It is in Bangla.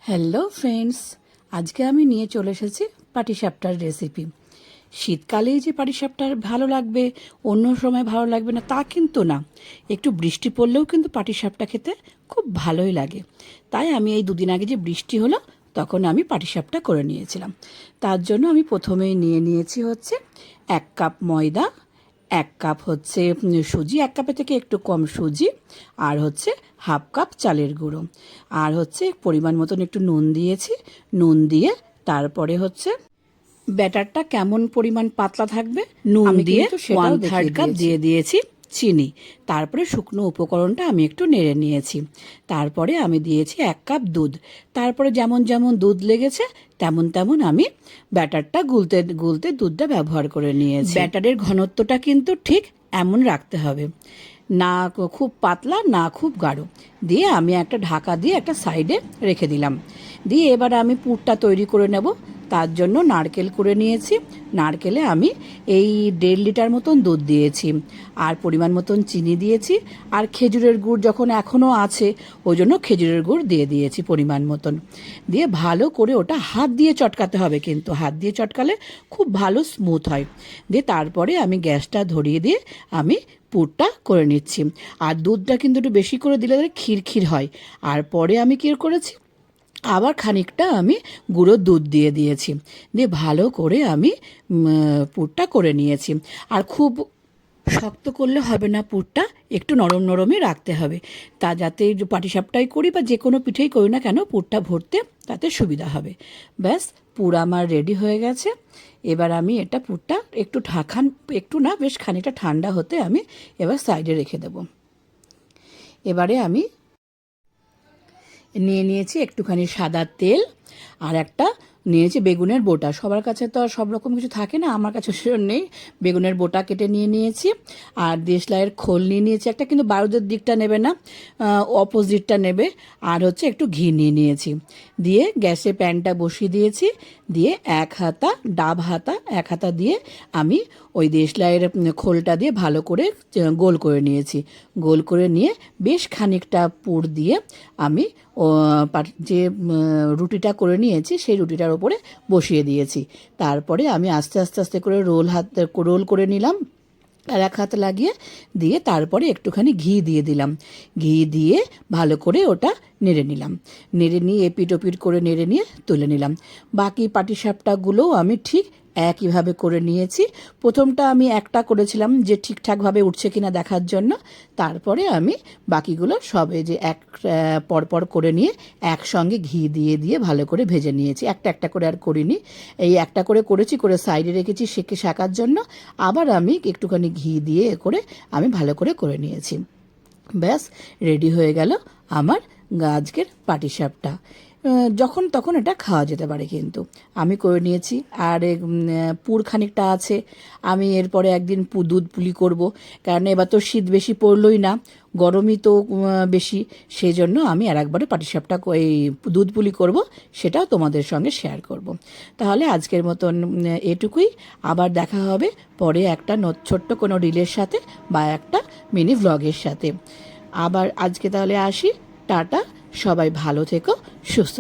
হ্যালো ফ্রেন্ডস, আজকে আমি নিয়ে চলে এসেছি পাটিসাপটার রেসিপি। শীতকালেই যে পাটিসাপটার ভালো লাগবে, অন্য সময় ভালো লাগবে না তা কিন্তু না। একটু বৃষ্টি পড়লেও কিন্তু পাটিসাপটা খেতে খুব ভালোই লাগে। তাই আমি এই দুদিন আগে যে বৃষ্টি হলো তখন আমি পাটিসাপটা করে নিয়েছিলাম। তার জন্য আমি প্রথমেই নিয়ে নিয়েছি হচ্ছে 1 কাপ ময়দা, 1 কাপ হচ্ছে সুজি, 1 কাপের থেকে একটু কম সুজি, আর হচ্ছে 1/2 কাপ চালের গুঁড়ো, আর হচ্ছে পরিমাণ মতন একটু নুন দিয়েছি। নুন দিয়ে তারপরে হচ্ছে ব্যাটারটা কেমন পরিমাণ পাতলা থাকবে নুন দিয়ে 1/3 কাপ দিয়ে দিয়েছি চিনি। তারপরে শুকনো উপকরণটা আমি একটু নেড়ে নিয়েছি। তারপরে আমি দিয়েছি 1 কাপ দুধ। তারপরে যেমন যেমন দুধ লেগেছে তেমন তেমন আমি ব্যাটারটা গুলতে গুলতে দুধটা ব্যবহার করে নিয়েছি। ব্যাটারের ঘনত্বটা কিন্তু ঠিক এমন রাখতে হবে, না খুব পাতলা না খুব গাঢ়। দিয়ে আমি একটা ঢাকা দিয়ে একটা সাইডে রেখে দিলাম। দিয়ে এবার আমি পুরটা তৈরি করে নেব। তার জন্য নারকেল করে নিয়েছি। নারকেলে আমি এই 1.5 লিটার মতন দুধ দিয়েছি, আর পরিমাণ মতন চিনি দিয়েছি, আর খেজুরের গুড় যখন এখনও আছে ওই জন্য খেজুরের গুড় দিয়ে দিয়েছি পরিমাণ মতন। দিয়ে ভালো করে ওটা হাত দিয়ে চটকাতে হবে, কিন্তু হাত দিয়ে চটকালে খুব ভালো স্মুথ হয়। দিয়ে তারপরে আমি গ্যাসটা ধরিয়ে দিয়ে আমি পুরটা করে নিচ্ছি। আর দুধটা কিন্তু একটু বেশি করে দিলে ক্ষীর হয়। আর পরে আমি কী করেছি, আবার খানিকটা আমি গুঁড়ো দুধ দিয়ে দিয়েছি। দিয়ে ভালো করে আমি পুরটা করে নিয়েছি। আর খুব শক্ত করলে হবে না, পুরটা একটু নরম নরমই রাখতে হবে, তা যাতে পাটিসাপটাই করি বা যে কোনো পিঠেই করি না কেন পুরটা ভরতে তাতে সুবিধা হবে। ব্যাস, পুর আমার রেডি হয়ে গেছে। এবার আমি এটা পুরটা একটু না বেশ খানিকটা ঠান্ডা হতে আমি এবার সাইডে রেখে দেব। এবারে আমি নিয়ে নিয়েছি একটুখানি সাদা তেল, আর একটা নিয়েছি বেগুনের বোটা। সবার কাছে তো আর সব রকম কিছু থাকে না, আমার কাছে সেরকম নেই। বেগুনের বোটা কেটে নিয়ে নিয়েছি, আর দেশলাইয়ের খোল নিয়ে নিয়েছি একটা, কিন্তু বারুদের দিকটা নেবে না, অপোজিটটা নেবে। আর হচ্ছে একটু ঘি নিয়ে নিয়েছি। দিয়ে গ্যাসে প্যানটা বসিয়ে দিয়েছি। দিয়ে ডাব হাতা এক হাতা দিয়ে আমি ওই দেশলাইয়ের খোলটা দিয়ে ভালো করে গোল করে নিয়েছি। গোল করে নিয়ে বেশ খানিকটা পুর দিয়ে আমি যে রুটিটা করে নিয়েছি সেই রুটিটার ওপরে বসিয়ে দিয়েছি। তারপরে আমি আস্তে আস্তে আস্তে করে রোল করে নিলাম, আর এক হাত লাগিয়ে দিয়ে তারপরে একটুখানি ঘি দিয়ে দিলাম। ঘি দিয়ে ভালো করে ওটা নেড়ে নিলাম। নেড়ে নিয়ে এপিট ওপিট করে নেড়ে নিয়ে তুলে নিলাম। বাকি পাটিসাপটাগুলোও আমি ঠিক একইভাবে করে নিয়েছি। প্রথমটা আমি একটা করেছিলাম যে ঠিকঠাকভাবে উঠছে কিনা দেখার জন্য। তারপরে আমি বাকিগুলো সবে যে পরপর করে নিয়ে একসঙ্গে ঘি দিয়ে দিয়ে ভালো করে ভেজে নিয়েছি। একটা একটা করে আর করিনি, এই একটা করে করেছি, করে সাইডে রেখেছি শাকার জন্য। আবার আমি একটুখানি ঘি দিয়ে করে আমি ভালো করে করে নিয়েছি। ব্যাস, রেডি হয়ে গেল আমার আজকের পাটিসাপটা। যখন তখন এটা খাওয়া যেতে পারে, কিন্তু আমি করে নিয়েছি। আর পুর খানিকটা আছে, আমি এরপরে একদিন দুধ পুলি করব, কারণ এবার তো শীত বেশি পড়লই না, গরমই তো বেশি। সেই জন্য আমি আর একবারে পাটিসাপটা এই দুধ পুলি করব, সেটাও তোমাদের সঙ্গে শেয়ার করব। তাহলে আজকের মতন এটুকুই। আবার দেখা হবে পরে একটা ছোট্ট কোনো রিলের সাথে বা একটা মিনি ভ্লগের সাথে। আবার আজকে তাহলে আসি, টাটা, সবাই ভালো থেকো, সুস্থ